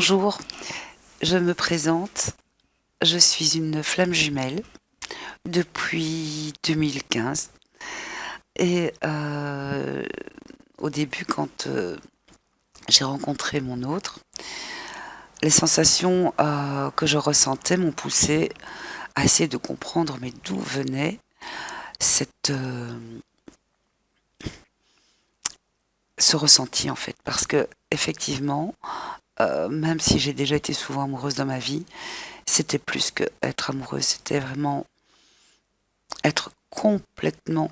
Bonjour, je me présente. Je suis une flamme jumelle depuis 2015 et au début quand, j'ai rencontré mon autre, les sensations, que je ressentais m'ont poussée à essayer de comprendre mais d'où venait cette, ce ressenti en fait. Parce qu'effectivement, même si j'ai déjà été souvent amoureuse dans ma vie, c'était plus qu'être amoureuse, c'était vraiment être complètement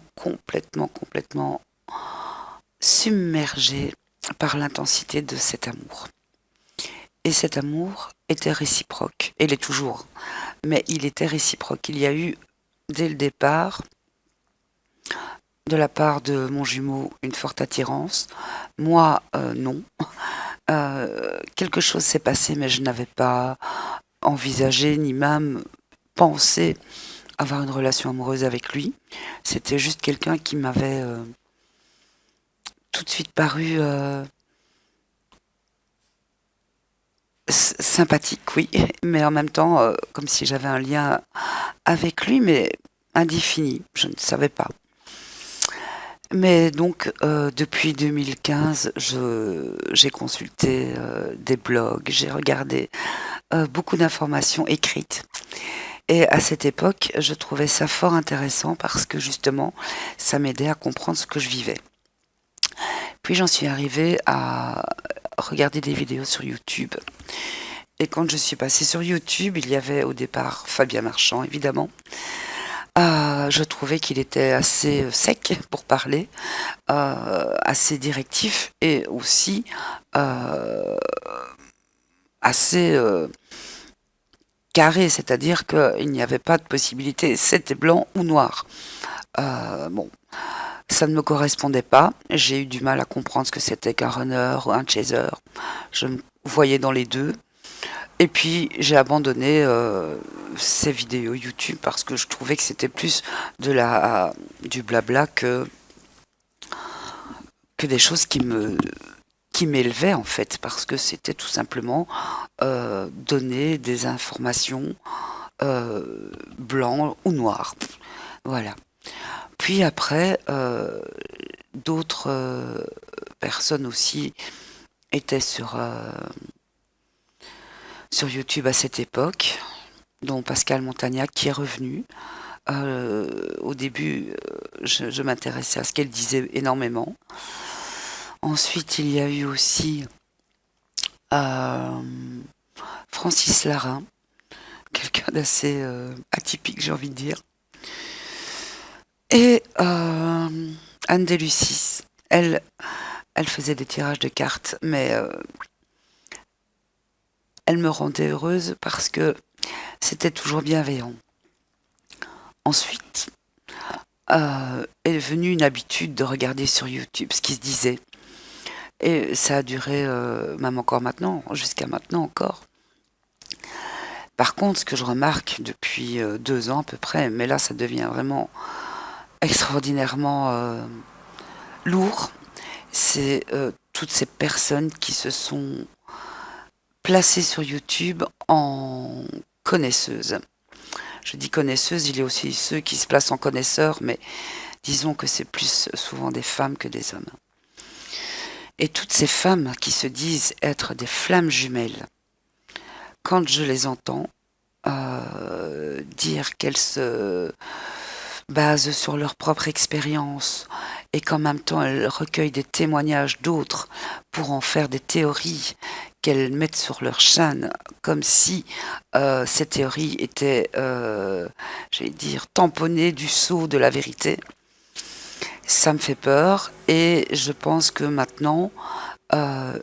submergée par l'intensité de cet amour. Et cet amour était réciproque, et l'est toujours, mais il était réciproque. Il y a eu, dès le départ, de la part de mon jumeau, une forte attirance. Moi, non. Quelque chose s'est passé, mais je n'avais pas envisagé, ni même pensé avoir une relation amoureuse avec lui. C'était juste quelqu'un qui m'avait tout de suite paru sympathique, oui, mais en même temps, comme si j'avais un lien avec lui, mais indéfini, je ne savais pas. Mais donc, depuis 2015, j'ai consulté des blogs, j'ai regardé beaucoup d'informations écrites. Et à cette époque, je trouvais ça fort intéressant parce que justement, ça m'aidait à comprendre ce que je vivais. Puis j'en suis arrivée à regarder des vidéos sur YouTube. Et quand je suis passée sur YouTube, il y avait au départ Fabien Marchand, évidemment. Je trouvais qu'il était assez sec pour parler, assez directif et aussi euh, assez carré, c'est-à-dire qu'il n'y avait pas de possibilité, c'était blanc ou noir. Bon, ça ne me correspondait pas. J'ai eu du mal à comprendre ce que c'était qu'un runner ou un chaser. Je me voyais dans les deux. Et puis j'ai abandonné ces vidéos YouTube parce que je trouvais que c'était plus du blabla que des choses qui m'élevaient en fait, parce que c'était tout simplement donner des informations blanc ou noir. Voilà. Puis après, d'autres personnes aussi étaient sur YouTube à cette époque, dont Pascal Montagnac qui est revenu. Au début, je m'intéressais à ce qu'elle disait énormément. Ensuite, il y a eu aussi euh, Francis Larin, quelqu'un d'assez atypique, j'ai envie de dire. Et Anne Delucis, elle faisait des tirages de cartes, mais elle me rendait heureuse parce que c'était toujours bienveillant. Ensuite, est venue une habitude de regarder sur YouTube ce qui se disait. Et ça a duré, même encore maintenant, jusqu'à maintenant encore. Par contre, ce que je remarque depuis 2 ans à peu près, mais là ça devient vraiment extraordinairement lourd, c'est toutes ces personnes qui se sont placées sur YouTube en connaisseuses. Je dis connaisseuses, il y a aussi ceux qui se placent en connaisseurs, mais disons que c'est plus souvent des femmes que des hommes. Et toutes ces femmes qui se disent être des flammes jumelles, quand je les entends dire qu'elles se basent sur leur propre expérience et qu'en même temps elles recueillent des témoignages d'autres pour en faire des théories qu'elles mettent sur leur chaîne, comme si ces théories étaient, j'allais dire, tamponnées du sceau de la vérité. Ça me fait peur et je pense que maintenant, euh,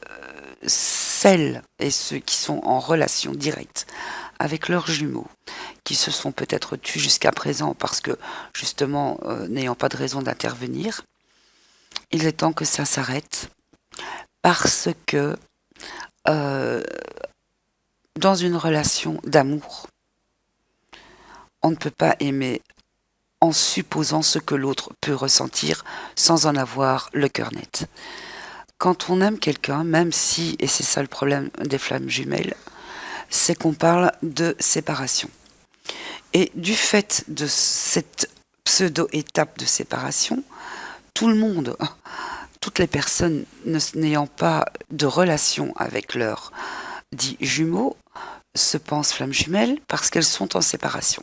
celles et ceux qui sont en relation directe avec leurs jumeaux, qui se sont peut-être tus jusqu'à présent parce que, justement, n'ayant pas de raison d'intervenir, il est temps que ça s'arrête parce que euh, dans une relation d'amour, on ne peut pas aimer en supposant ce que l'autre peut ressentir sans en avoir le cœur net. Quand on aime quelqu'un, même si, et c'est ça le problème des flammes jumelles, c'est qu'on parle de séparation. Et du fait de cette pseudo-étape de séparation, tout le monde, toutes les personnes n'ayant pas de relation avec leurs dits jumeaux, se pensent flammes jumelles parce qu'elles sont en séparation.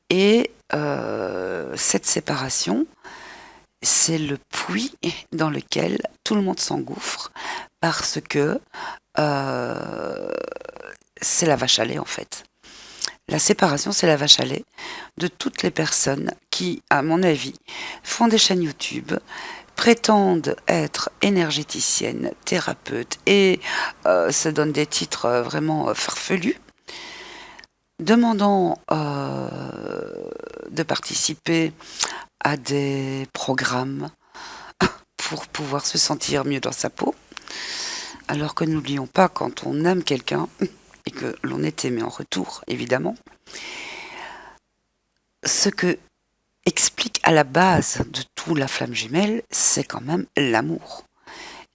Et cette séparation, c'est le puits dans lequel tout le monde s'engouffre parce que c'est la vache à lait en fait. La séparation, c'est la vache à lait de toutes les personnes qui, à mon avis, font des chaînes YouTube, prétendent être énergéticiennes, thérapeutes et se donnent des titres vraiment farfelus, demandant de participer à des programmes pour pouvoir se sentir mieux dans sa peau. Alors que n'oublions pas, quand on aime quelqu'un, et que l'on est aimé en retour, évidemment, ce que explique à la base de tout la flamme jumelle, c'est quand même l'amour.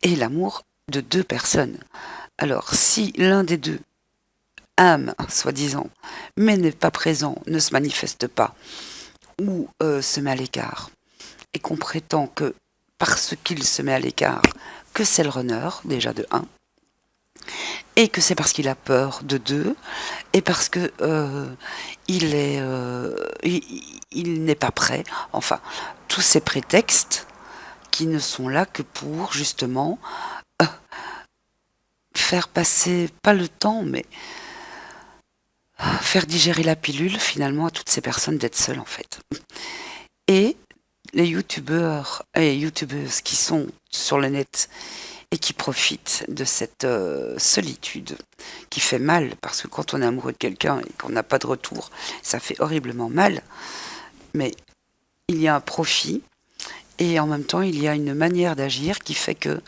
Et l'amour de deux personnes. Alors, si l'un des deux aime, soi-disant, mais n'est pas présent, ne se manifeste pas, ou se met à l'écart, et qu'on prétend que parce qu'il se met à l'écart, que c'est le runner, déjà de 1, et que c'est parce qu'il a peur de 2, et parce que il n'est pas prêt. Enfin, tous ces prétextes qui ne sont là que pour justement faire passer, pas le temps, mais faire digérer la pilule finalement à toutes ces personnes d'être seules en fait. Et les youtubeurs et youtubeuses qui sont sur le net et qui profitent de cette solitude qui fait mal, parce que quand on est amoureux de quelqu'un et qu'on n'a pas de retour, ça fait horriblement mal, mais il y a un profit et en même temps il y a une manière d'agir qui fait que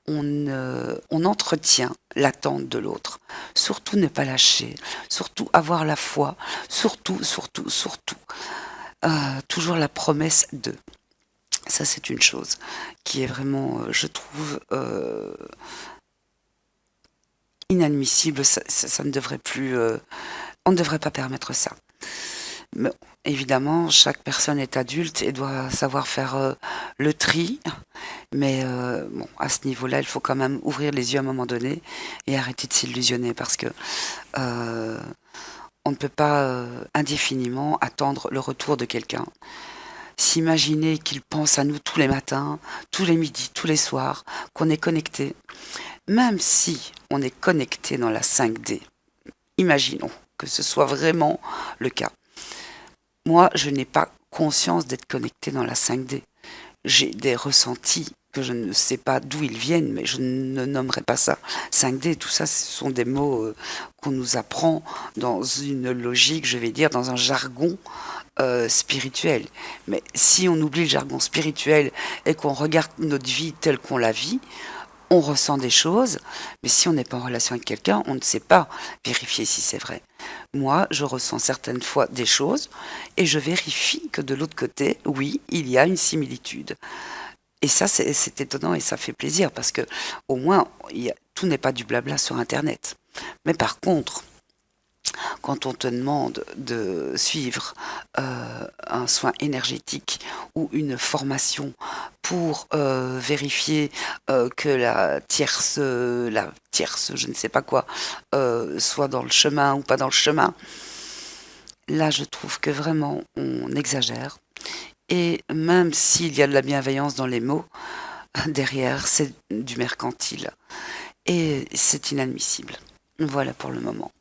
on entretient l'attente de l'autre. Surtout ne pas lâcher, surtout avoir la foi, surtout, toujours la promesse de. Ça, c'est une chose qui est vraiment, je trouve, inadmissible. Ça ne devrait plus. On ne devrait pas permettre ça. Mais, évidemment, chaque personne est adulte et doit savoir faire le tri. Mais bon, à ce niveau-là, il faut quand même ouvrir les yeux à un moment donné et arrêter de s'illusionner parce que on ne peut pas indéfiniment attendre le retour de quelqu'un. S'imaginer qu'il pense à nous tous les matins, tous les midis, tous les soirs, qu'on est connecté. Même si on est connecté dans la 5D, imaginons que ce soit vraiment le cas. Moi, je n'ai pas conscience d'être connecté dans la 5D. J'ai des ressentis que je ne sais pas d'où ils viennent, mais je ne nommerai pas ça 5D. Tout ça, ce sont des mots qu'on nous apprend dans une logique, je vais dire, dans un jargon spirituel. Mais si on oublie le jargon spirituel et qu'on regarde notre vie telle qu'on la vit, on ressent des choses, mais si on n'est pas en relation avec quelqu'un, on ne sait pas vérifier si c'est vrai. Moi, je ressens certaines fois des choses et je vérifie que de l'autre côté, oui, il y a une similitude. Et ça, c'est étonnant et ça fait plaisir parce que au moins, tout n'est pas du blabla sur Internet. Mais par contre, quand on te demande de suivre un soin énergétique ou une formation pour vérifier que la tierce, je ne sais pas quoi, soit dans le chemin ou pas dans le chemin, là je trouve que vraiment on exagère. Et même s'il y a de la bienveillance dans les mots, derrière c'est du mercantile. Et c'est inadmissible. Voilà pour le moment.